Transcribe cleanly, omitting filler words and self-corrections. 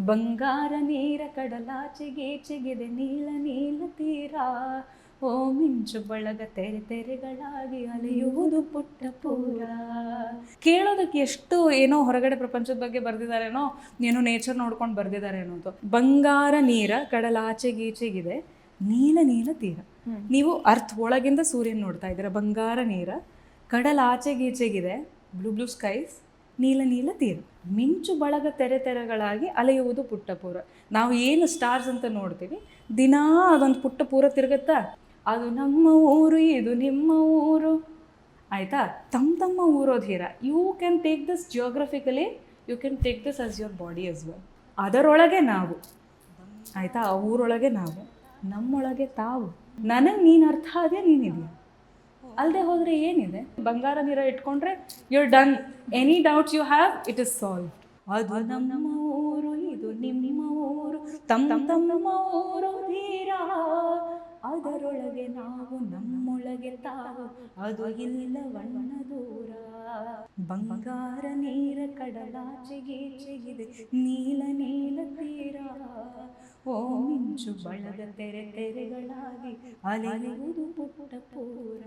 ಬಂಗಾರ ನೀರ ಕಡಲಾಚೆಗೀಚೆಗಿದೆ ನೀಲ ನೀಲ ತೀರ. ಓ ಮಿಂಚು ಬಳಗ ತೆರೆ ತೆರೆಗಳಾಗಿ ಅಲೆಯುವುದು ಪುಟ್ಟ ಪೂರ. ಕೇಳೋದಕ್ಕೆ ಎಷ್ಟು ಏನೋ ಹೊರಗಡೆ ಪ್ರಪಂಚದ ಬಗ್ಗೆ ಬರ್ದಿದಾರೇನೋ, ಏನೋ ನೇಚರ್ ನೋಡ್ಕೊಂಡು ಬರ್ದಿದಾರೇನೋ ಅಂತ. ಬಂಗಾರ ನೀರ ಕಡಲಾಚೆಗೀಚೆಗಿದೆ ನೀಲ ನೀಲ ತೀರ. ನೀವು ಅರ್ಥ ಒಳಗಿಂದ ಸೂರ್ಯನ ನೋಡ್ತಾ ಇದ್ದೀರಾ. ಬಂಗಾರ ನೀರ ಕಡಲಾಚೆಗೀಚೆಗಿದೆ ಬ್ಲೂ ಬ್ಲೂ ಸ್ಕೈಸ್, ನೀಲ ನೀಲ ತೀರ. ಮಿಂಚು ಬಳಗ ತೆರೆ ತೆರೆಗಳಾಗಿ ಅಲೆಯುವುದು ಪುಟ್ಟ ಪೂರ. ನಾವು ಏನು ಸ್ಟಾರ್ಸ್ ಅಂತ ನೋಡ್ತೀವಿ, ದಿನಾ ಅದೊಂದು ಪುಟ್ಟ ಪೂರ ತಿರುಗುತ್ತಾ. ಅದು ನಮ್ಮ ಊರು, ಇದು ನಿಮ್ಮ ಊರು, ಆಯಿತಾ. ತಮ್ಮ ಊರೋ ಧೀರ. You can take this geographically, you can take this as your body as well. ಅದರೊಳಗೆ ನಾವು, ಆಯಿತಾ, ಆ ಊರೊಳಗೆ ನಾವು, ನಮ್ಮೊಳಗೆ ತಾವು. ನನಗೆ ನೀನು ಅರ್ಥ ಆದ್ಯಾ, ನೀನಿದೆಯಾ? ಅಲ್ಲದೆ ಹೋದರೆ ಏನಿದೆ? ಬಂಗಾರ ನೀರ ಇಟ್ಕೊಂಡ್ರೆ you are done. Any doubts you have, it is solve. ಅದು ನಮ್ಮ ಊರು, ಇದು ನಿಮ್ಮ ಊರು, ತಮ್ಮ ಊರು ಧೀರ. ಅದರೊಳಗೆ ನಾವು, ನಮ್ಮೊಳಗೆ ತಾವು, ಅದು ಇಲ್ಲವಣ್ಣ ದೂರ. ಬಂಗಾರ ನೀರ ಕಡಲಾಚೆಗೀಚೆಗಿದೆ ನೀಲ ನೀಲ ತೀರ. ಓ ಮಿಂಚು ಬಳಗ ತೆರೆ ತೆರೆಗಳಾಗಿ ಅಲೆಯುವುದು ಪುಟ್ಟ ಪೂರ.